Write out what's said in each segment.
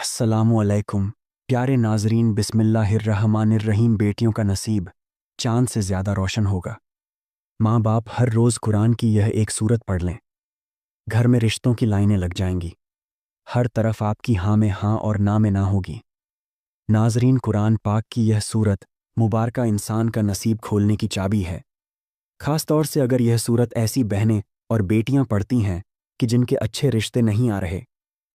अस्सलामु अलैकुम। प्यारे नाजरीन, बिस्मिल्लाहिर्रहमानिर्रहीम। बेटियों का नसीब चांद से ज़्यादा रोशन होगा। माँ बाप हर रोज़ कुरान की यह एक सूरत पढ़ लें, घर में रिश्तों की लाइनें लग जाएंगी। हर तरफ आपकी हाँ में हाँ और ना में ना होगी। नाजरीन, कुरान पाक की यह सूरत मुबारका इंसान का नसीब खोलने की चाबी है। ख़ास तौर से अगर यह सूरत ऐसी बहनें और बेटियां पढ़ती हैं कि जिनके अच्छे रिश्ते नहीं आ रहे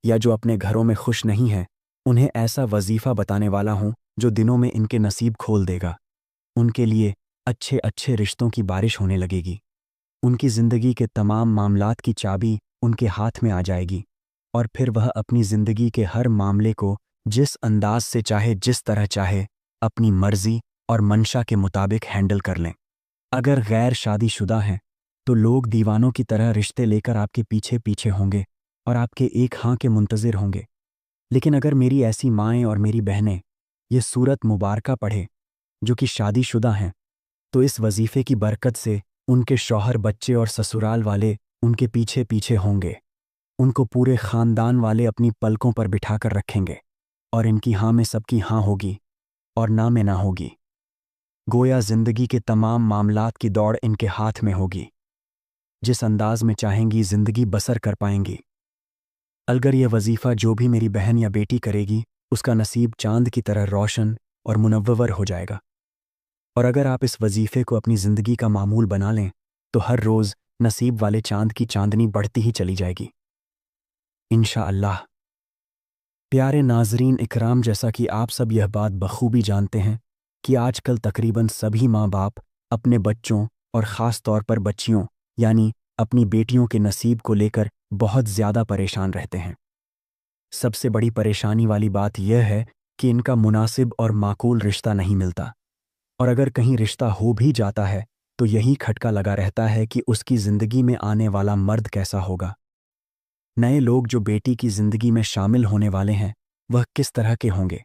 या जो अपने घरों में खुश नहीं हैं, उन्हें ऐसा वजीफ़ा बताने वाला हूँ जो दिनों में इनके नसीब खोल देगा। उनके लिए अच्छे अच्छे रिश्तों की बारिश होने लगेगी। उनकी ज़िंदगी के तमाम मामलात की चाबी उनके हाथ में आ जाएगी और फिर वह अपनी ज़िंदगी के हर मामले को जिस अंदाज से चाहे, जिस तरह चाहे, अपनी मर्ज़ी और मंशा के मुताबिक हैंडल कर लें। अगर गैर शादीशुदा हैं तो लोग दीवानों की तरह रिश्ते लेकर आपके पीछे पीछे होंगे और आपके एक हाँ के मुंतज़िर होंगे। लेकिन अगर मेरी ऐसी माएँ और मेरी बहनें ये सूरत मुबारका पढ़े जो कि शादीशुदा हैं, तो इस वजीफ़े की बरकत से उनके शौहर, बच्चे और ससुराल वाले उनके पीछे पीछे होंगे। उनको पूरे ख़ानदान वाले अपनी पलकों पर बिठा कर रखेंगे और इनकी हाँ में सबकी हाँ होगी और ना में ना होगी। गोया ज़िंदगी के तमाम मामलात की दौड़ इनके हाथ में होगी। जिस अंदाज में चाहेंगी ज़िंदगी बसर कर पाएंगी। अगर यह वजीफ़ा जो भी मेरी बहन या बेटी करेगी, उसका नसीब चांद की तरह रोशन और मुनव्वर हो जाएगा। और अगर आप इस वजीफ़े को अपनी ज़िंदगी का मामूल बना लें तो हर रोज़ नसीब वाले चांद की चांदनी बढ़ती ही चली जाएगी, इंशाअल्लाह। प्यारे नाजरीन इकराम, जैसा कि आप सब यह बात बखूबी जानते हैं कि आजकल तकरीबन सभी माँ बाप अपने बच्चों और ख़ास तौर पर बच्चियों यानी अपनी बेटियों के नसीब को लेकर बहुत ज़्यादा परेशान रहते हैं। सबसे बड़ी परेशानी वाली बात यह है कि इनका मुनासिब और माकूल रिश्ता नहीं मिलता, और अगर कहीं रिश्ता हो भी जाता है तो यही खटका लगा रहता है कि उसकी ज़िंदगी में आने वाला मर्द कैसा होगा। नए लोग जो बेटी की ज़िंदगी में शामिल होने वाले हैं वह किस तरह के होंगे,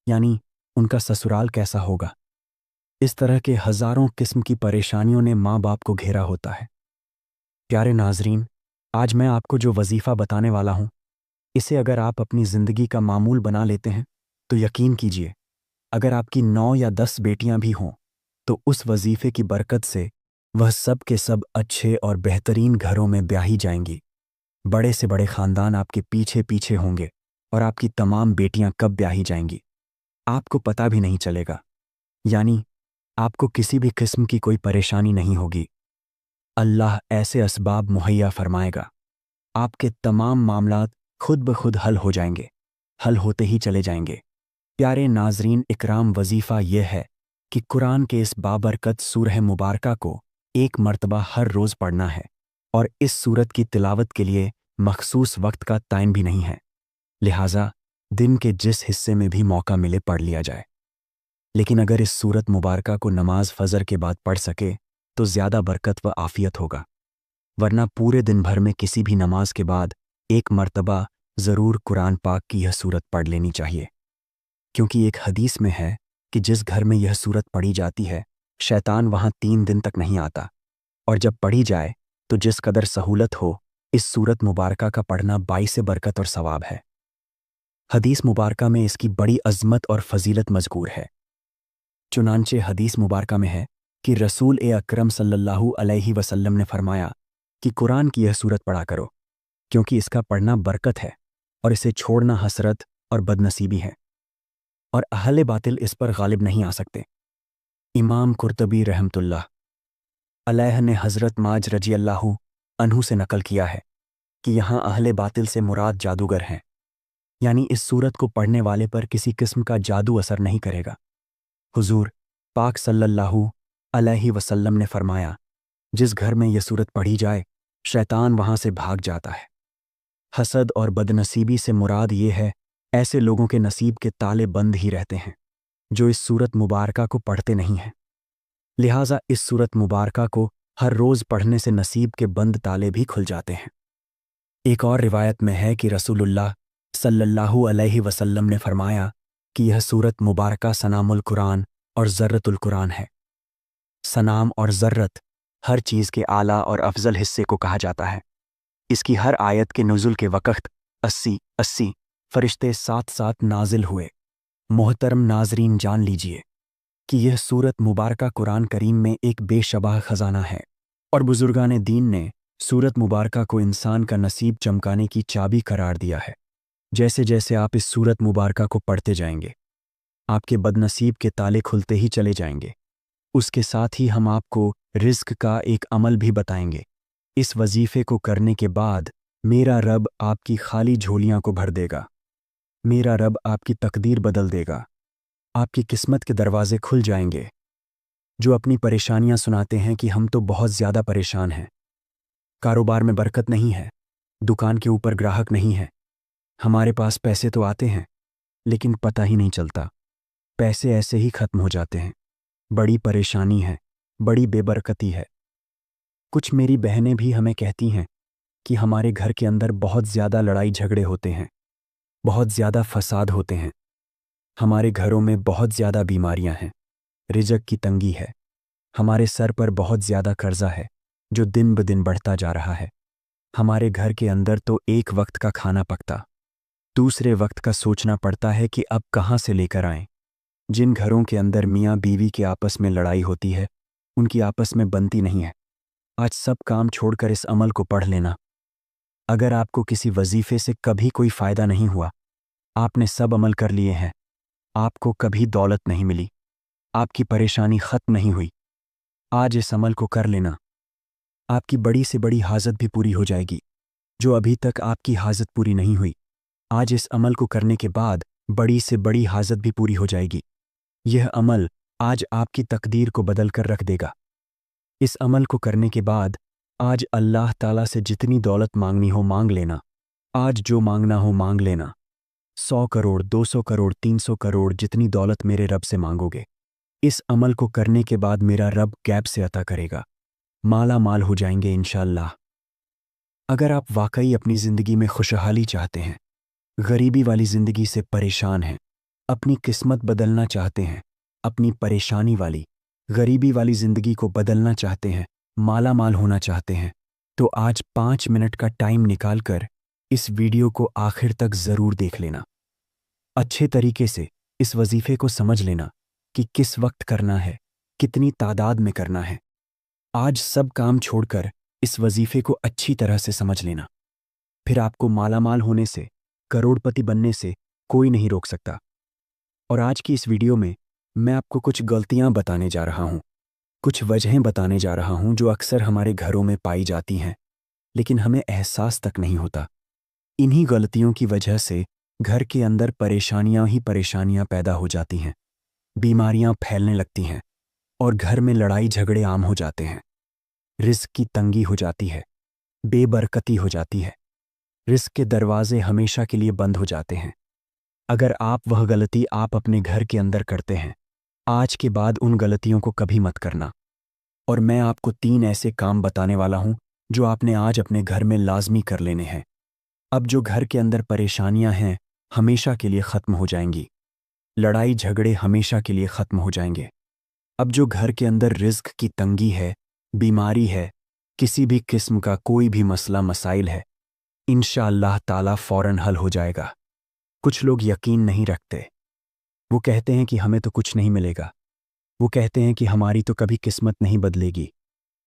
यानी उनका ससुराल कैसा होगा। इस तरह के हज़ारों किस्म की परेशानियों ने माँ बाप को घेरा होता है। प्यारे नाजरीन, आज मैं आपको जो वजीफ़ा बताने वाला हूँ, इसे अगर आप अपनी ज़िंदगी का मामूल बना लेते हैं तो यकीन कीजिए, अगर आपकी 9 या 10 बेटियां भी हों तो उस वजीफ़े की बरकत से वह सब के सब अच्छे और बेहतरीन घरों में ब्याही जाएंगी। बड़े से बड़े ख़ानदान आपके पीछे पीछे होंगे और आपकी तमाम बेटियां कब ब्याही जाएंगी आपको पता भी नहीं चलेगा, यानी आपको किसी भी किस्म की कोई परेशानी नहीं होगी। अल्लाह ऐसे असबाब मुहैया फरमाएगा, आपके तमाम मामलात खुद ब खुद हल हो जाएंगे, हल होते ही चले जाएंगे। प्यारे नाजरीन इकराम, वजीफ़ा यह है कि कुरान के इस बाबरकत सूरह मुबारका को एक मर्तबा हर रोज़ पढ़ना है, और इस सूरत की तिलावत के लिए मखसूस वक्त का तयन भी नहीं है, लिहाजा दिन के जिस हिस्से में भी मौका मिले पढ़ लिया जाए। लेकिन अगर इस सूरत मुबारका को नमाज फ़जर के बाद पढ़ सके तो ज़्यादा बरकत व आफ़ियत होगा, वरना पूरे दिन भर में किसी भी नमाज के बाद एक मर्तबा ज़रूर कुरान पाक की यह सूरत पढ़ लेनी चाहिए, क्योंकि एक हदीस में है कि जिस घर में यह सूरत पढ़ी जाती है शैतान वहाँ 3 दिन तक नहीं आता, और जब पढ़ी जाए तो जिस कदर सहूलत हो, इस सूरत मुबारका का पढ़ना बाइस बरकत और सवाब है। हदीस मुबारका में इसकी बड़ी अज़मत और फजीलत मज़कूर है। चुनांचे हदीस मुबारका में है कि रसूल अकरम सल्लल्लाहु अलैहि वसल्लम ने फरमाया कि कुरान की यह सूरत पढ़ा करो, क्योंकि इसका पढ़ना बरकत है और इसे छोड़ना हसरत और बदनसीबी है, और अहले बातिल इस पर गालिब नहीं आ सकते। इमाम कुर्तबी रहमतुल्लाह अलैह ने हज़रत माज रजी अल्लाहु अन्हु से नकल किया है कि यहाँ अहले बातिल से मुराद जादूगर हैं, यानी इस सूरत को पढ़ने वाले पर किसी किस्म का जादू असर नहीं करेगा। हुजूर पाक सल्लल्लाहु अलैहि वसल्लम ने फरमाया, जिस घर में यह सूरत पढ़ी जाए शैतान वहाँ से भाग जाता है। हसद और बदनसीबी से मुराद ये है, ऐसे लोगों के नसीब के ताले बंद ही रहते हैं जो इस सूरत मुबारका को पढ़ते नहीं हैं। लिहाजा इस सूरत मुबारका को हर रोज़ पढ़ने से नसीब के बंद ताले भी खुल जाते हैं। एक और रिवायत में है कि रसूलुल्लाह सल्लल्लाहु अलैहि वसल्लम ने फरमाया कि यह सूरत मुबारका सनामुल कुरान और ज़र्रतुल कुरान है। सनाम और ज़र्रत हर चीज़ के आला और अफजल हिस्से को कहा जाता है। इसकी हर आयत के नुज़ुल के वक़्त 80 फरिश्ते साथ साथ नाजिल हुए। मोहतरम नाजरीन, जान लीजिए कि यह सूरत मुबारका कुरान करीम में एक बेशबाह ख़जाना है, और बुजुर्गान दीन ने सूरत मुबारका को इंसान का नसीब चमकाने की चाबी करार दिया है। जैसे जैसे आप इस सूरत मुबारका को पढ़ते जाएंगे, आपके बदनसीब के ताले खुलते ही चले जाएंगे। उसके साथ ही हम आपको रिज़्क का एक अमल भी बताएंगे। इस वजीफ़े को करने के बाद मेरा रब आपकी खाली झोलियां को भर देगा। मेरा रब आपकी तकदीर बदल देगा। आपकी किस्मत के दरवाजे खुल जाएंगे। जो अपनी परेशानियां सुनाते हैं कि हम तो बहुत ज़्यादा परेशान हैं, कारोबार में बरकत नहीं है, दुकान के ऊपर ग्राहक नहीं है, हमारे पास पैसे तो आते हैं लेकिन पता ही नहीं चलता, पैसे ऐसे ही ख़त्म हो जाते हैं, बड़ी परेशानी है, बड़ी बेबरकती है। कुछ मेरी बहनें भी हमें कहती हैं कि हमारे घर के अंदर बहुत ज़्यादा लड़ाई झगड़े होते हैं, बहुत ज़्यादा फसाद होते हैं, हमारे घरों में बहुत ज़्यादा बीमारियां हैं, रिज़्क की तंगी है, हमारे सर पर बहुत ज़्यादा कर्जा है जो दिन ब दिन बढ़ता जा रहा है। हमारे घर के अंदर तो एक वक्त का खाना पकता, दूसरे वक्त का सोचना पड़ता है कि अब कहाँ से लेकर आएं। जिन घरों के अंदर मियाँ बीवी के आपस में लड़ाई होती है, उनकी आपस में बनती नहीं है। आज सब काम छोड़कर इस अमल को पढ़ लेना। अगर आपको किसी वजीफे से कभी कोई फ़ायदा नहीं हुआ, आपने सब अमल कर लिए हैं, आपको कभी दौलत नहीं मिली, आपकी परेशानी ख़त्म नहीं हुई, आज इस अमल को कर लेना। आपकी बड़ी से बड़ी हाजत भी पूरी हो जाएगी। जो अभी तक आपकी हाजत पूरी नहीं हुई, आज इस अमल को करने के बाद बड़ी से बड़ी हाजत भी पूरी हो जाएगी। यह अमल आज आपकी तकदीर को बदल कर रख देगा। इस अमल को करने के बाद आज अल्लाह ताला से जितनी दौलत मांगनी हो मांग लेना। आज जो मांगना हो मांग लेना। 100 करोड़, 200 करोड़, 300 करोड़, जितनी दौलत मेरे रब से मांगोगे, इस अमल को करने के बाद मेरा रब गैब से अता करेगा। माला माल हो जाएंगे इंशाअल्लाह। अगर आप वाकई अपनी ज़िंदगी में खुशहाली चाहते हैं, गरीबी वाली ज़िंदगी से परेशान हैं, अपनी किस्मत बदलना चाहते हैं, अपनी परेशानी वाली गरीबी वाली ज़िंदगी को बदलना चाहते हैं, माला माल होना चाहते हैं, तो आज 5 मिनट का टाइम निकालकर इस वीडियो को आखिर तक ज़रूर देख लेना। अच्छे तरीके से इस वजीफ़े को समझ लेना कि किस वक्त करना है, कितनी तादाद में करना है। आज सब काम छोड़कर इस वजीफ़े को अच्छी तरह से समझ लेना। फिर आपको मालामाल होने से, करोड़पति बनने से कोई नहीं रोक सकता। और आज की इस वीडियो में मैं आपको कुछ गलतियां बताने जा रहा हूं, कुछ वजहें बताने जा रहा हूं जो अक्सर हमारे घरों में पाई जाती हैं, लेकिन हमें एहसास तक नहीं होता। इन्हीं गलतियों की वजह से घर के अंदर परेशानियां ही परेशानियां पैदा हो जाती हैं, बीमारियां फैलने लगती हैं और घर में लड़ाई झगड़े आम हो जाते हैं। रिज़्क की तंगी हो जाती है, बेबरकती हो जाती है, रिज़्क के दरवाजे हमेशा के लिए बंद हो जाते हैं। अगर आप वह गलती आप अपने घर के अंदर करते हैं, आज के बाद उन गलतियों को कभी मत करना। और मैं आपको 3 ऐसे काम बताने वाला हूं जो आपने आज अपने घर में लाजमी कर लेने हैं। अब जो घर के अंदर परेशानियां हैं हमेशा के लिए ख़त्म हो जाएंगी, लड़ाई झगड़े हमेशा के लिए ख़त्म हो जाएंगे। अब जो घर के अंदर रिज़्क की तंगी है, बीमारी है, किसी भी किस्म का कोई भी मसला मसाइल है, इंशाअल्लाह ताला फ़ौरन हल हो जाएगा। कुछ लोग यकीन नहीं रखते, वो कहते हैं कि हमें तो कुछ नहीं मिलेगा, वो कहते हैं कि हमारी तो कभी किस्मत नहीं बदलेगी,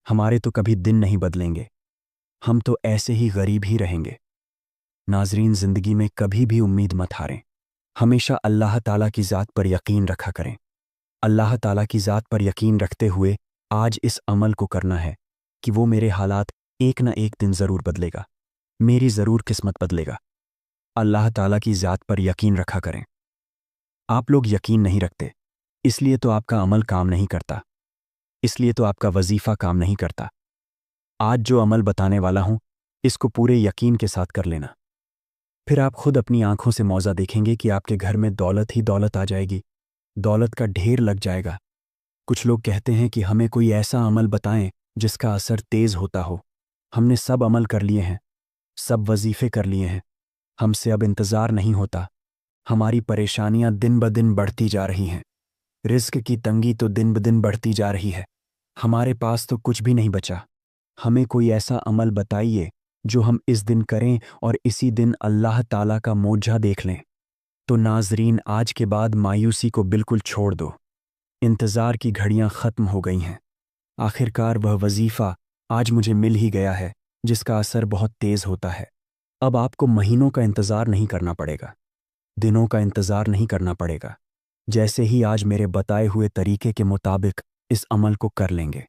हमारे तो कभी दिन नहीं बदलेंगे, हम तो ऐसे ही गरीब ही रहेंगे। नाजरीन, ज़िंदगी में कभी भी उम्मीद मत हारें, हमेशा अल्लाह ताला की ज़ात पर यकीन रखा करें। अल्लाह ताला की ज़ात पर यकीन रखते हुए आज इस अमल को करना है कि वो मेरे हालात एक ना एक दिन ज़रूर बदलेगा, मेरी ज़रूर किस्मत बदलेगा। अल्लाह ताला की ज़ात पर यकीन रखा करें। आप लोग यकीन नहीं रखते, इसलिए तो आपका अमल काम नहीं करता, इसलिए तो आपका वजीफ़ा काम नहीं करता। आज जो अमल बताने वाला हूं, इसको पूरे यकीन के साथ कर लेना। फिर आप खुद अपनी आंखों से मौज़ा देखेंगे कि आपके घर में दौलत ही दौलत आ जाएगी, दौलत का ढेर लग जाएगा। कुछ लोग कहते हैं कि हमें कोई ऐसा अमल बताएं जिसका असर तेज़ होता हो। हमने सब अमल कर लिए हैं, सब वजीफ़े कर लिए हैं, हमसे अब इंतज़ार नहीं होता। हमारी परेशानियां दिन ब दिन बढ़ती जा रही हैं, रिज़्क की तंगी तो दिन ब दिन बढ़ती जा रही है, हमारे पास तो कुछ भी नहीं बचा। हमें कोई ऐसा अमल बताइए जो हम इस दिन करें और इसी दिन अल्लाह ताला का मोजा देख लें। तो नाजरीन, आज के बाद मायूसी को बिल्कुल छोड़ दो। इंतज़ार की घड़ियां ख़त्म हो गई हैं। आखिरकार वह वजीफ़ा आज मुझे मिल ही गया है जिसका असर बहुत तेज़ होता है। अब आपको महीनों का इंतज़ार नहीं करना पड़ेगा, दिनों का इंतज़ार नहीं करना पड़ेगा। जैसे ही आज मेरे बताए हुए तरीके के मुताबिक इस अमल को कर लेंगे,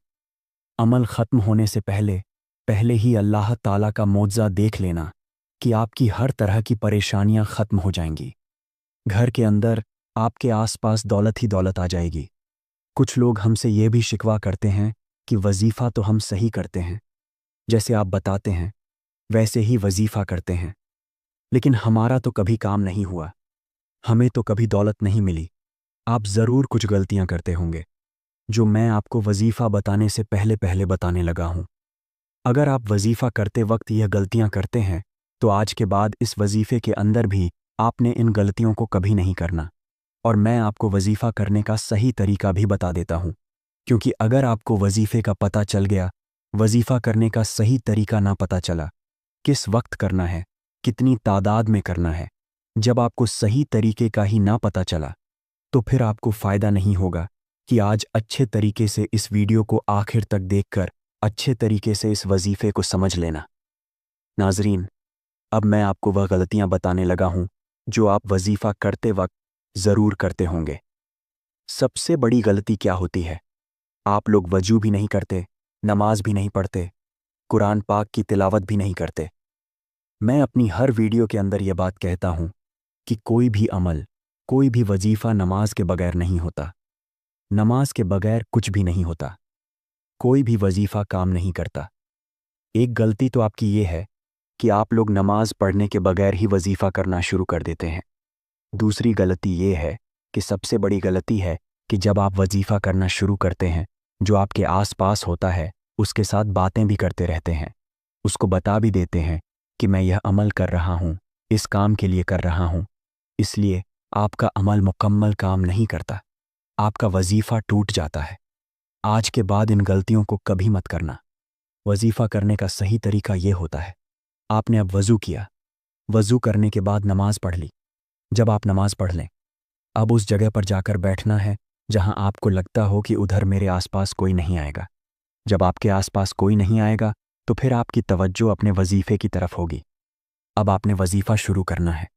अमल ख़त्म होने से पहले पहले ही अल्लाह ताला का मोज़ा देख लेना कि आपकी हर तरह की परेशानियां ख़त्म हो जाएंगी। घर के अंदर आपके आसपास दौलत ही दौलत आ जाएगी। कुछ लोग हमसे ये भी शिकवा करते हैं कि वजीफ़ा तो हम सही करते हैं, जैसे आप बताते हैं वैसे ही वजीफ़ा करते हैं, लेकिन हमारा तो कभी काम नहीं हुआ, हमें तो कभी दौलत नहीं मिली। आप ज़रूर कुछ गलतियां करते होंगे जो मैं आपको वजीफ़ा बताने से पहले पहले बताने लगा हूं। अगर आप वजीफ़ा करते वक्त यह गलतियां करते हैं तो आज के बाद इस वजीफ़े के अंदर भी आपने इन गलतियों को कभी नहीं करना। और मैं आपको वजीफ़ा करने का सही तरीका भी बता देता हूं, क्योंकि अगर आपको वजीफ़े का पता चल गया, वजीफ़ा करने का सही तरीका ना पता चला, किस वक्त करना है, कितनी तादाद में करना है, जब आपको सही तरीके का ही ना पता चला, तो फिर आपको फ़ायदा नहीं होगा कि आज अच्छे तरीके से इस वीडियो को आखिर तक देखकर अच्छे तरीके से इस वजीफ़े को समझ लेना। नाजरीन, अब मैं आपको वह गलतियां बताने लगा हूं जो आप वजीफ़ा करते वक्त ज़रूर करते होंगे। सबसे बड़ी गलती क्या होती है? आप लोग वजू भी नहीं करते, नमाज भी नहीं पढ़ते, कुरान पाक की तिलावत भी नहीं करते। मैं अपनी हर वीडियो के अंदर यह बात कहता हूं कि कोई भी अमल, कोई भी वजीफ़ा नमाज के बगैर नहीं होता। नमाज के बगैर कुछ भी नहीं होता। कोई भी वजीफ़ा काम नहीं करता। एक गलती तो आपकी ये है कि आप लोग नमाज पढ़ने के बगैर ही वजीफ़ा करना शुरू कर देते हैं। दूसरी गलती ये है कि सबसे बड़ी गलती है कि जब आप वजीफ़ा करना शुरू करते हैं, जो आपके आसपास होता है उसके साथ बातें भी करते रहते हैं, उसको बता भी देते हैं कि मैं यह अमल कर रहा हूँ, इस काम के लिए कर रहा हूँ। इसलिए आपका अमल मुकम्मल काम नहीं करता, आपका वजीफ़ा टूट जाता है। आज के बाद इन गलतियों को कभी मत करना। वजीफ़ा करने का सही तरीका ये होता है, आपने अब वज़ू किया, वज़ू करने के बाद नमाज पढ़ ली। जब आप नमाज पढ़ लें, अब उस जगह पर जाकर बैठना है जहां आपको लगता हो कि उधर मेरे आसपास कोई नहीं आएगा। जब आपके आसपास कोई नहीं आएगा तो फिर आपकी तवज्जो अपने वजीफ़े की तरफ होगी। अब आपने वजीफ़ा शुरू करना है।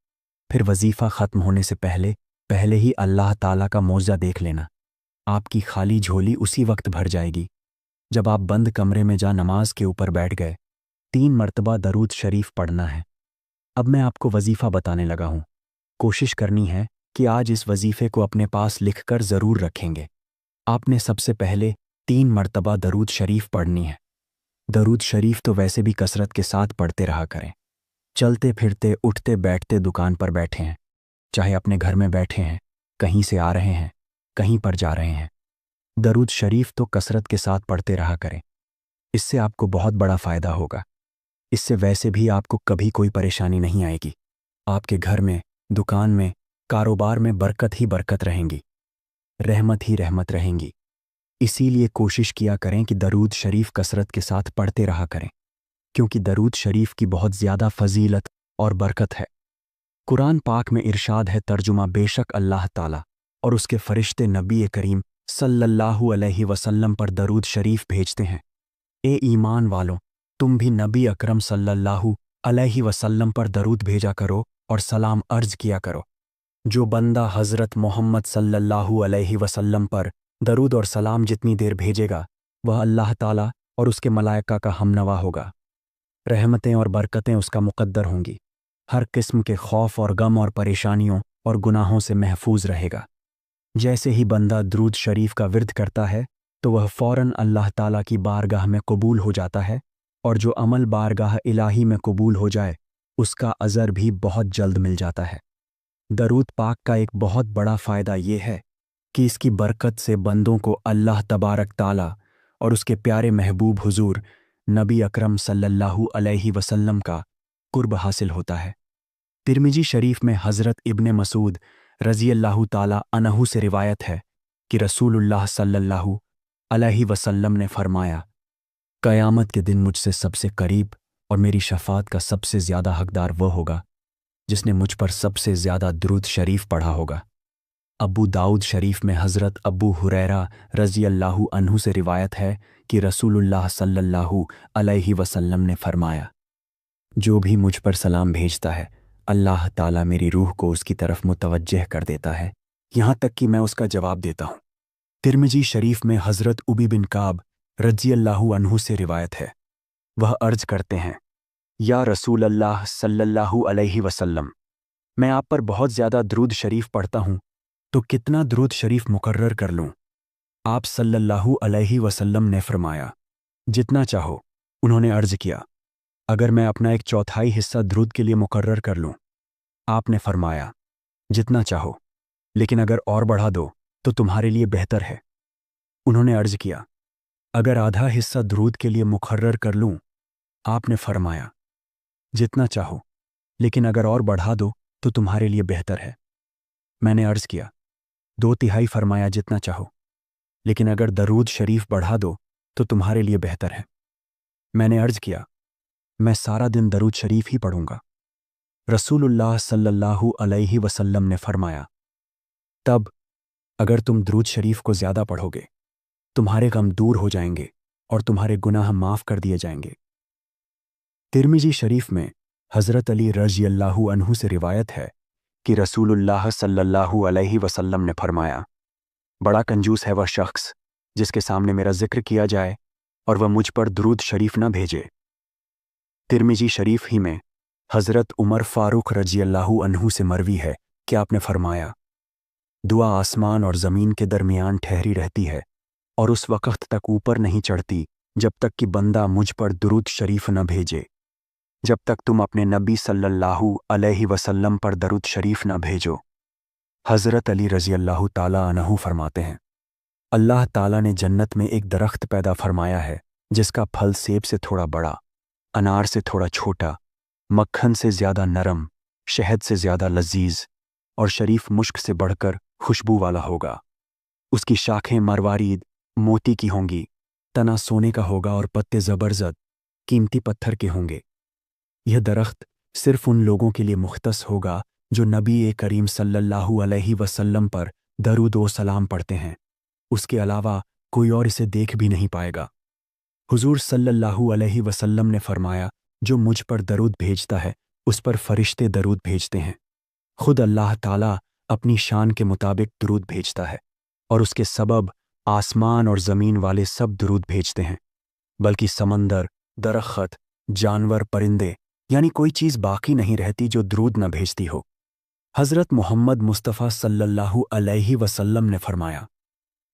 फिर वजीफ़ा ख़त्म होने से पहले पहले ही अल्लाह ताला का मोज़ा देख लेना। आपकी खाली झोली उसी वक्त भर जाएगी जब आप बंद कमरे में जा नमाज के ऊपर बैठ गए। 3 मरतबा दरूद शरीफ पढ़ना है। अब मैं आपको वजीफ़ा बताने लगा हूं। कोशिश करनी है कि आज इस वजीफ़े को अपने पास लिखकर ज़रूर रखेंगे। आपने सबसे पहले 3 मरतबा दरूद शरीफ पढ़नी है। दरूद शरीफ तो वैसे भी कसरत के साथ पढ़ते रहा करें। चलते फिरते, उठते बैठते, दुकान पर बैठे हैं, चाहे अपने घर में बैठे हैं, कहीं से आ रहे हैं, कहीं पर जा रहे हैं, दरूद शरीफ तो कसरत के साथ पढ़ते रहा करें। इससे आपको बहुत बड़ा फ़ायदा होगा। इससे वैसे भी आपको कभी कोई परेशानी नहीं आएगी। आपके घर में, दुकान में, कारोबार में बरकत ही बरकत रहेंगी, रहमत ही रहमत रहेंगी। इसीलिए कोशिश किया करें कि दरूद शरीफ कसरत के साथ पढ़ते रहा करें, क्योंकि दरूद शरीफ की बहुत ज़्यादा फजीलत और बरकत है। कुरान पाक में इरशाद है, तर्जुमा, बेशक अल्लाह ताला और उसके फरिश्ते नबी करीम सल्लल्लाहु अलैहि वसल्लम पर दरूद शरीफ भेजते हैं। ए ईमान वालों, तुम भी नबी अकरम सल्लल्लाहु अलैहि वसल्लम पर दरूद भेजा करो और सलाम अर्ज किया करो। जो बंदा हज़रत मोहम्मद सल्लल्लाहु अलैहि वसल्लम पर दरूद और सलाम जितनी देर भेजेगा, वह अल्लाह ताला और उसके मलाइका का हमनवा होगा। रहमतें और बरकतें उसका मुक़द्दर होंगी। हर किस्म के खौफ और गम और परेशानियों और गुनाहों से महफूज रहेगा। जैसे ही बंदा दरूद शरीफ का विर्द करता है तो वह फ़ौरन अल्लाह ताला की बारगाह में कबूल हो जाता है, और जो अमल बारगाह इलाही में कबूल हो जाए उसका अज़र भी बहुत जल्द मिल जाता है। दरूद पाक का एक बहुत बड़ा फ़ायदा ये है कि इसकी बरकत से बंदों को अल्लाह तबारक ताला और उसके प्यारे महबूब हुजूर नबी अकरम सल्लल्लाहु अलैहि वसल्लम का कुर्ब हासिल होता है। तिरमिजी शरीफ में हज़रत इब्ने मसूद रज़ी अल्लाहु ताला अन्हु से रिवायत है कि रसूलुल्लाह सल्लल्लाहु अलैहि वसल्लम ने फरमाया, क़यामत के दिन मुझसे सबसे करीब اور میری शफ़ाअत का सबसे ज़्यादा हकदार वह होगा जिसने मुझ पर सबसे ज़्यादा दुरूद शरीफ पढ़ा होगा। अबू दाऊद शरीफ में हज़रत अबू हुरैरा रज़ी अल्लाहु अन्हु से रिवायत है कि रसूलुल्लाह सल्लल्लाहु अलैहि वसल्लम ने फरमाया, जो भी मुझ पर सलाम भेजता है अल्लाह ताला मेरी रूह को उसकी तरफ मुतवज्जह कर देता है, यहाँ तक कि मैं उसका जवाब देता हूँ। तिर्मिजी शरीफ में हज़रत उबी बिन काब रज़ी अल्लाहु अन्हु से रिवायत है, वह अर्ज करते हैं, या रसूल अल्लाह सल्लल्लाहु अलैहि वसल्लम, मैं आप पर बहुत ज़्यादा दुरूद शरीफ पढ़ता हूँ, तो कितना दुरूद शरीफ मुकर्रर कर लूँ? आप सल्लल्लाहु अलैहि वसल्लम ने फरमाया, जितना चाहो। उन्होंने अर्ज किया, अगर मैं अपना एक चौथाई हिस्सा दुरूद के लिए मुकर्रर कर लूँ? आपने फरमाया, जितना चाहो, लेकिन अगर और बढ़ा दो तो तुम्हारे लिए बेहतर है। उन्होंने अर्ज किया, अगर आधा हिस्सा दुरूद के लिए मुकर्रर कर लूँ? आपने फरमाया, जितना चाहो, लेकिन अगर और बढ़ा दो तो तुम्हारे लिए बेहतर है। मैंने अर्ज किया, 2/3। फरमाया, जितना चाहो, लेकिन अगर दरूद शरीफ बढ़ा दो तो तुम्हारे लिए बेहतर है। मैंने अर्ज किया, मैं सारा दिन दरूद शरीफ ही पढ़ूंगा। रसूलुल्लाह सल्लल्लाहु अलैहि वसल्लम ने फरमाया, तब अगर तुम दरूद शरीफ को ज़्यादा पढ़ोगे तुम्हारे गम दूर हो जाएंगे और तुम्हारे गुनाह माफ़ कर दिए जाएंगे। तिर्मिजी शरीफ में हज़रत अली रज़ी अल्लाहु अन्हु से रिवायत है कि रसूलुल्लाह सल्लल्लाहु अलैहि वसल्लम ने फरमाया, बड़ा कंजूस है वह शख्स जिसके सामने मेरा जिक्र किया जाए और वह मुझ पर दुरूद शरीफ न भेजे। तिर्मिजी शरीफ ही में हज़रत उमर फ़ारूक रज़ी अल्लाहु अन्हु से मरवी है कि आपने फरमाया, दुआ आसमान और ज़मीन के दरमियान ठहरी रहती है और उस वक़्त तक ऊपर नहीं चढ़ती जब तक कि बंदा मुझ पर दुरूद शरीफ न भेजे। जब तक तुम अपने नबी सल्लल्लाहु अलैहि वसल्लम पर दरूद शरीफ न भेजो। हज़रत अली रज़ी अल्लाहु ताला अन्हु फरमाते हैं, अल्लाह ताला ने जन्नत में एक दरख्त पैदा फरमाया है जिसका फल सेब से थोड़ा बड़ा, अनार से थोड़ा छोटा, मक्खन से ज़्यादा नरम, शहद से ज़्यादा लजीज और शरीफ मुश्क से बढ़कर खुशबू वाला होगा। उसकी शाखें मरवारीद मोती की होंगी, तना सोने का होगा और पत्ते ज़बरदस्त कीमती पत्थर के होंगे। यह दरख्त सिर्फ उन लोगों के लिए मुख्तस होगा जो नबी करीम सल्लल्लाहु अलैहि वसल्लम पर दरूद व सलाम पढ़ते हैं। उसके अलावा कोई और इसे देख भी नहीं पाएगा। हुजूर सल्लल्लाहु अलैहि वसल्लम ने फरमाया, जो मुझ पर दरूद भेजता है उस पर फरिश्ते दरूद भेजते हैं। खुद अल्लाह ताला अपनी शान के मुताबिक दरूद भेजता है और उसके सबब आसमान और ज़मीन वाले सब दरूद भेजते हैं, बल्कि समंदर, दरख्त, जानवर, परिंदे यानी कोई चीज़ बाकी नहीं रहती जो दरूद न भेजती हो। हज़रत मोहम्मद मुस्तफ़ा सल्लल्लाहु अलैहि वसल्लम ने फरमाया,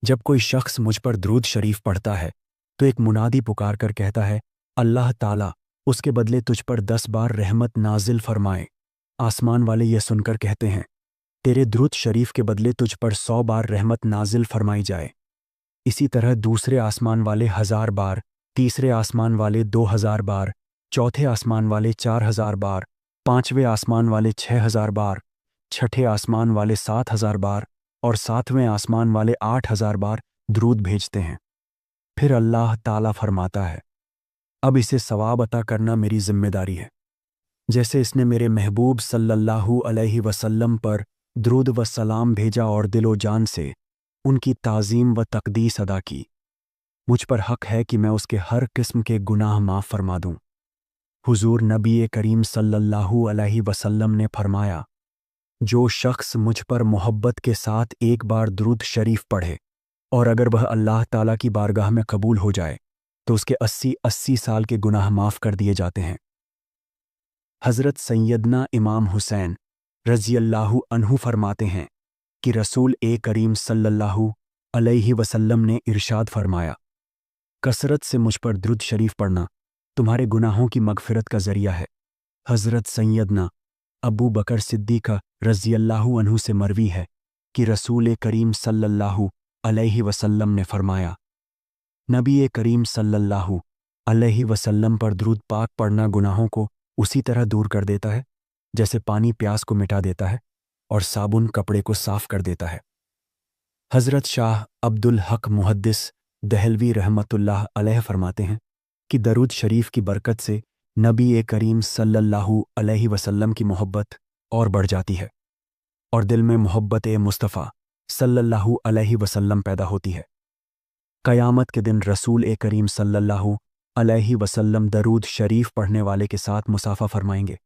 जब कोई शख्स मुझ पर दरूद शरीफ पढ़ता है तो एक मुनादी पुकार कर कहता है, अल्लाह ताला उसके बदले तुझ पर 10 बार रहमत नाजिल फरमाए। आसमान वाले यह सुनकर कहते हैं, तेरे दरूद शरीफ के बदले तुझ पर 100 बार रहमत नाजिल फरमाई जाए। इसी तरह दूसरे आसमान वाले 1000 बार, तीसरे आसमान वाले 2000 बार, चौथे आसमान वाले 4000 बार, पांचवें आसमान वाले 6000 बार, छठे आसमान वाले 7000 बार और सातवें आसमान वाले 8000 बार दरूद भेजते हैं। फिर अल्लाह ताला फरमाता है, अब इसे सवाब अता करना मेरी जिम्मेदारी है, जैसे इसने मेरे महबूब सल्लल्लाहु अलैहि वसल्लम पर दरूद व सलाम भेजा और दिलो जान से उनकी ताज़ीम व तकदीस अदा की। मुझ पर हक है कि मैं उसके हर किस्म के गुनाह माफ़ फरमा दूँ। हुजूर नबी करीम सल्लल्लाहु अलैहि वसल्लम ने फरमाया, जो शख्स मुझ पर मोहब्बत के साथ एक बार दुरूद शरीफ पढ़े और अगर वह अल्लाह ताला की बारगाह में कबूल हो जाए तो उसके 80 साल के गुनाह माफ़ कर दिए जाते हैं। हज़रत सैयदना इमाम हुसैन रज़ी अल्लाहु अन्हु फरमाते हैं कि रसूल करीम सल्लल्लाहु अलैहि वसल्लम ने इरशाद फरमाया, कसरत से मुझ पर दुरूद शरीफ पढ़ना तुम्हारे गुनाहों की मगफिरत का ज़रिया है। हज़रत सैयदना अबू बकर सिद्दीक़ रज़ी अल्लाहु अन्हु से मरवी है कि रसूल करीम सल्लल्लाहु अलैहि वसल्लम ने फरमाया, नबी करीम सल्लल्लाहु अलैहि वसल्लम पर दुरूद पाक पढ़ना गुनाहों को उसी तरह दूर कर देता है जैसे पानी प्यास को मिटा देता है और साबुन कपड़े को साफ कर देता है। हज़रत शाह अब्दुल हक मुहद्दिस दहलवी रहमतुल्लाह अलैह फरमाते हैं कि दरूद शरीफ की बरकत से नबी करीम सल्लल्लाहु अलैहि वसल्लम की मोहब्बत और बढ़ जाती है और दिल में मोहब्बत मुस्तफ़ा सल्लल्लाहु अलैहि वसल्लम पैदा होती है। क़यामत के दिन रसूल करीम सल्लल्लाहु अलैहि वसल्लम दरूद शरीफ पढ़ने वाले के साथ मुसाफ़ा फरमाएंगे।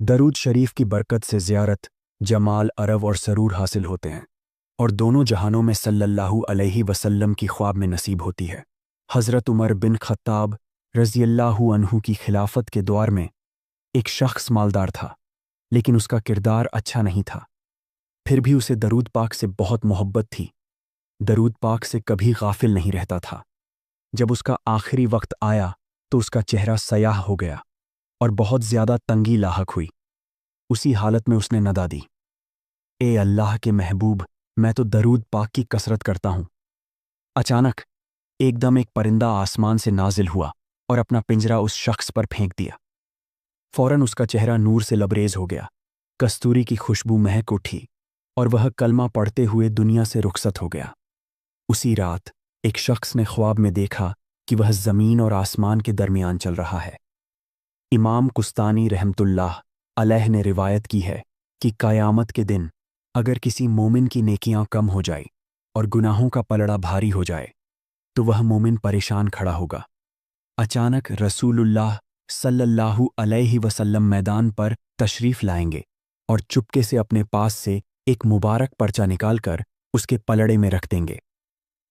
दरूद शरीफ की बरकत से ज़ियारत, जमाल, अरब और सरूर हासिल होते हैं और दोनों जहानों में सल्लल्लाहु अलैहि वसल्लम की ख्वाब में नसीब होती है। हज़रत उमर बिन खत्ताब रज़ियल्लाहु अन्हु की खिलाफत के दौर में एक शख्स मालदार था, लेकिन उसका किरदार अच्छा नहीं था। फिर भी उसे दरूद पाक से बहुत मोहब्बत थी। दरूद पाक से कभी गाफिल नहीं रहता था। जब उसका आखिरी वक्त आया तो उसका चेहरा सयाह हो गया और बहुत ज़्यादा तंगी लाहक हुई। उसी हालत में उसने नदा दी, ए अल्लाह के महबूब, मैं तो दरूद पाक की कसरत करता हूँ। अचानक एकदम एक परिंदा आसमान से नाजिल हुआ और अपना पिंजरा उस शख्स पर फेंक दिया। फौरन उसका चेहरा नूर से लबरेज हो गया, कस्तूरी की खुशबू महक उठी और वह कलमा पढ़ते हुए दुनिया से रुखसत हो गया। उसी रात एक शख्स ने ख्वाब में देखा कि वह ज़मीन और आसमान के दरमियान चल रहा है। इमाम कुस्तानी रहमतुल्लाह अलैह ने रिवायत की है कि क़यामत के दिन अगर किसी मोमिन की नेकियां कम हो जाए और गुनाहों का पलड़ा भारी हो जाए तो वह मोमिन परेशान खड़ा होगा। अचानक रसूलुल्लाह सल्लल्लाहु अलैहि वसल्लम मैदान पर तशरीफ़ लाएंगे और चुपके से अपने पास से एक मुबारक पर्चा निकालकर उसके पलड़े में रख देंगे।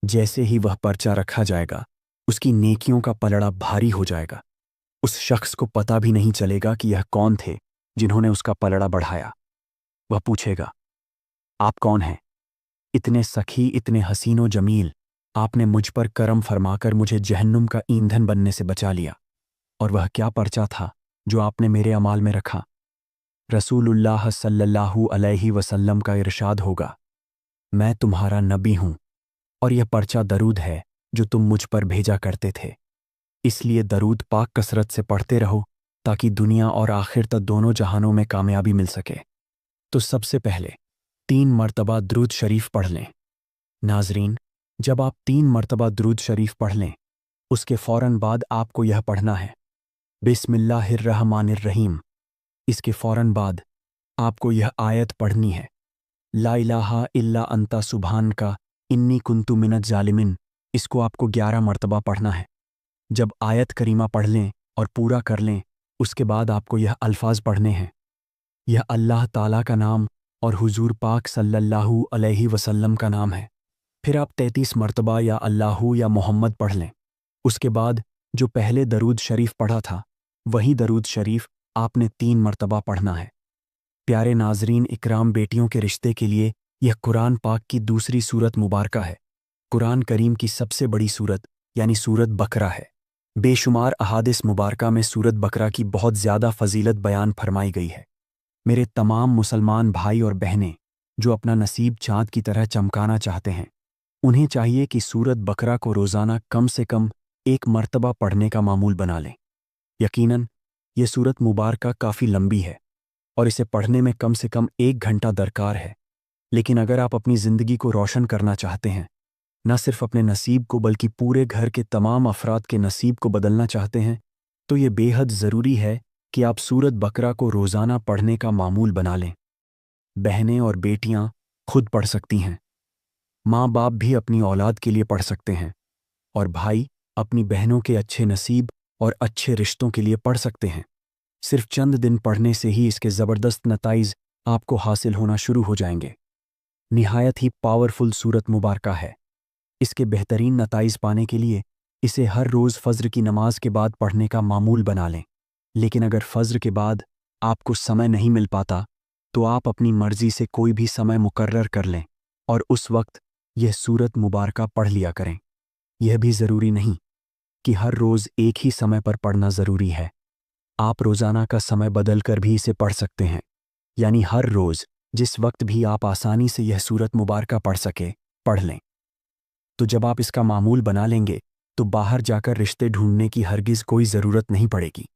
जैसे ही वह पर्चा रखा जाएगा, उसकी नेकियों का पलड़ा भारी हो जाएगा। उस शख्स को पता भी नहीं चलेगा कि यह कौन थे जिन्होंने उसका पलड़ा बढ़ाया। वह पूछेगा, आप कौन हैं? इतने सखी, इतने हसीनो जमील, आपने मुझ पर करम फरमाकर मुझे जहन्नुम का ईंधन बनने से बचा लिया। और वह क्या पर्चा था जो आपने मेरे अमाल में रखा? रसूलुल्लाह सल्लल्लाहु अलैहि वसल्लम का इरशाद होगा, मैं तुम्हारा नबी हूं और यह पर्चा दरूद है जो तुम मुझ पर भेजा करते थे। इसलिए दरूद पाक कसरत से पढ़ते रहो ताकि दुनिया और आखिर तक दोनों जहानों में कामयाबी मिल सके। तो सबसे पहले 3 मरतबा दरूद शरीफ पढ़ लें। नाजरीन, जब आप 3 मरतबा दरूद शरीफ पढ़ लें, उसके फ़ौरन बाद आपको यह पढ़ना है, बिस्मिल्लाहिर्रहमानिर्रहीम। इसके फ़ौरन बाद आपको यह आयत पढ़नी है, ला इलाहा इल्ला अंता सुभान का इन्नी कुन्तु मिनज जालिमिन। इसको आपको 11 मरतबा पढ़ना है। जब आयत करीमा पढ़ लें और पूरा कर लें, उसके बाद आपको यह अल्फाज पढ़ने हैं, यह अल्लाह ताला का नाम और हुजूर पाक सल्लल्लाहु अलैहि वसल्लम का नाम है। फिर आप 33 मरतबा या अल्लाहु या मोहम्मद पढ़ लें। उसके बाद जो पहले दरूद शरीफ पढ़ा था, वही दरूद शरीफ आपने 3 मरतबा पढ़ना है। प्यारे नाजरीन इकराम, बेटियों के रिश्ते के लिए यह कुरान पाक की दूसरी सूरत मुबारका है। कुरान करीम की सबसे बड़ी सूरत यानी सूरत बकरा है। बेशुमार अहादिस मुबारका में सूरत बकरा की बहुत ज़्यादा फजीलत बयान फरमाई गई है। मेरे तमाम मुसलमान भाई और बहनें जो अपना नसीब चाँद की तरह चमकाना चाहते हैं, उन्हें चाहिए कि सूरत बकरा को रोज़ाना कम से कम 1 मरतबा पढ़ने का मामूल बना लें। यकीनन ये सूरत मुबारका काफ़ी लंबी है और इसे पढ़ने में कम से कम 1 घंटा दरकार है। लेकिन अगर आप अपनी ज़िंदगी को रोशन करना चाहते हैं, न सिर्फ अपने नसीब को बल्कि पूरे घर के तमाम अफराद के नसीब को बदलना चाहते हैं, तो ये बेहद ज़रूरी है कि आप सूरत बकरा को रोज़ाना पढ़ने का मामूल बना लें। बहनें और बेटियां खुद पढ़ सकती हैं, माँ बाप भी अपनी औलाद के लिए पढ़ सकते हैं और भाई अपनी बहनों के अच्छे नसीब और अच्छे रिश्तों के लिए पढ़ सकते हैं। सिर्फ चंद दिन पढ़ने से ही इसके ज़बरदस्त नताइज आपको हासिल होना शुरू हो जाएंगे। निहायत ही पावरफुल सूरत मुबारका है। इसके बेहतरीन नताइज पाने के लिए इसे हर रोज़ फ़ज्र की नमाज के बाद पढ़ने का मामूल बना लें। लेकिन अगर फ़ज्र के बाद आपको समय नहीं मिल पाता तो आप अपनी मर्ज़ी से कोई भी समय मुकर्रर कर लें और उस वक्त यह सूरत मुबारका पढ़ लिया करें। यह भी ज़रूरी नहीं कि हर रोज़ एक ही समय पर पढ़ना ज़रूरी है। आप रोज़ाना का समय बदल कर भी इसे पढ़ सकते हैं, यानी हर रोज़ जिस वक्त भी आप आसानी से यह सूरत मुबारका पढ़ सके, पढ़ लें। तो जब आप इसका मामूल बना लेंगे तो बाहर जाकर रिश्ते ढूंढने की हरगिज़ कोई ज़रूरत नहीं पड़ेगी।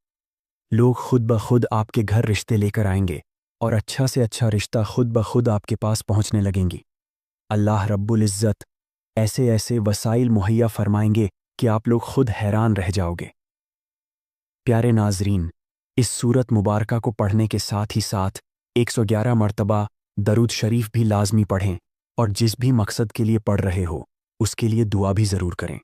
लोग खुद ब खुद आपके घर रिश्ते लेकर आएंगे और अच्छा से अच्छा रिश्ता खुद ब खुद आपके पास पहुंचने लगेंगी। अल्लाह रब्बुल इज़्ज़त ऐसे ऐसे वसाइल मुहैया फरमाएंगे कि आप लोग खुद हैरान रह जाओगे। प्यारे नाजरीन, इस सूरत मुबारका को पढ़ने के साथ ही साथ 111 मरतबा दरूद शरीफ भी लाजमी पढ़ें और जिस भी मकसद के लिए पढ़ रहे हो उसके लिए दुआ भी ज़रूर करें।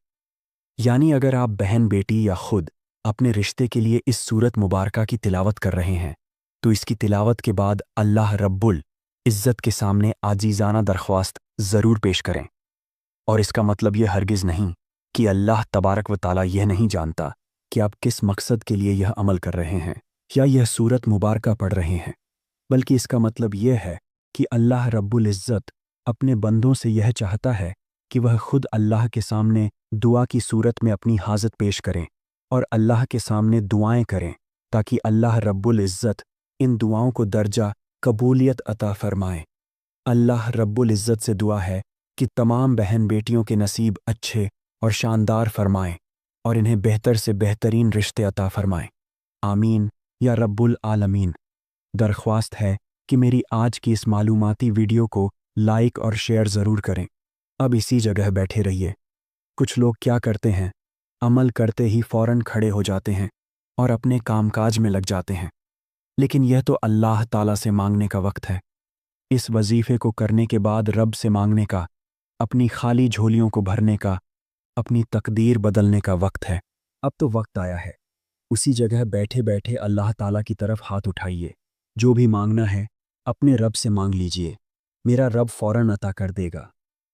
यानी अगर आप बहन बेटी या खुद अपने रिश्ते के लिए इस सूरत मुबारका की तिलावत कर रहे हैं तो इसकी तिलावत के बाद अल्लाह रब्बुल इज़्ज़त के सामने आजीज़ाना दरख्वास्त ज़रूर पेश करें। और इसका मतलब यह हरगिज़ नहीं कि अल्लाह तबारक व ताला यह नहीं जानता कि आप किस मकसद के लिए यह अमल कर रहे हैं या यह सूरत मुबारका पढ़ रहे हैं, बल्कि इसका मतलब यह है कि अल्लाह रब्बुल इज़्ज़त अपने बंदों से यह चाहता है कि वह खुद अल्लाह के सामने दुआ की सूरत में अपनी हाजत पेश करें और अल्लाह के सामने दुआएं करें ताकि अल्लाह रब्बुल इज़्ज़त इन दुआओं को दर्जा कबूलियत अता फरमाए। अल्लाह रब्बुल इज़्ज़त से दुआ है कि तमाम बहन बेटियों के नसीब अच्छे और शानदार फरमाएं और इन्हें बेहतर से बेहतरीन रिश्ते अता फरमाएं। आमीन या रब्बुल आलमीन। दरख्वास्त है कि मेरी आज की इस मालूमाती वीडियो को लाइक और शेयर ज़रूर करें। अब इसी जगह बैठे रहिए। कुछ लोग क्या करते हैं, अमल करते ही फ़ौरन खड़े हो जाते हैं और अपने कामकाज में लग जाते हैं, लेकिन यह तो अल्लाह ताला से मांगने का वक्त है। इस वजीफ़े को करने के बाद रब से मांगने का, अपनी खाली झोलियों को भरने का, अपनी तकदीर बदलने का वक्त है। अब तो वक्त आया है। उसी जगह बैठे बैठे अल्लाह ताला की तरफ हाथ उठाइए। जो भी मांगना है अपने रब से मांग लीजिए, मेरा रब फ़ौरन अता कर देगा।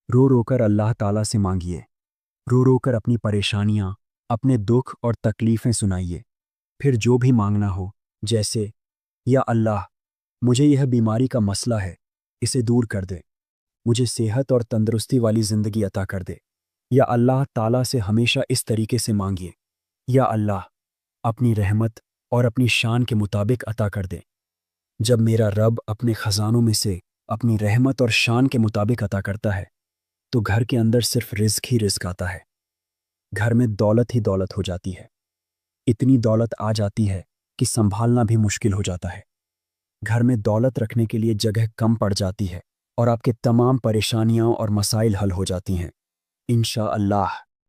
रो रो कर अल्लाह ताला से मांगिए, रो रो कर अपनी परेशानियाँ, अपने दुख और तकलीफ़ें सुनाइए। फिर जो भी मांगना हो, जैसे या अल्लाह मुझे यह बीमारी का मसला है, इसे दूर कर दे, मुझे सेहत और तंदुरुस्ती वाली ज़िंदगी अता कर दे। या अल्लाह ताला से हमेशा इस तरीके से मांगिए, या अल्लाह अपनी रहमत और अपनी शान के मुताबिक अता कर दे। जब मेरा रब अपने ख़जानों में से अपनी रहमत और शान के मुताबिक अता करता है तो घर के अंदर सिर्फ रिज़्क ही रिज़्क आता है। घर में दौलत ही दौलत हो जाती है। इतनी दौलत आ जाती है कि संभालना भी मुश्किल हो जाता है। घर में दौलत रखने के लिए जगह कम पड़ जाती है और आपके तमाम परेशानियां और मसाइल हल हो जाती हैं। इंशाअल्लाह।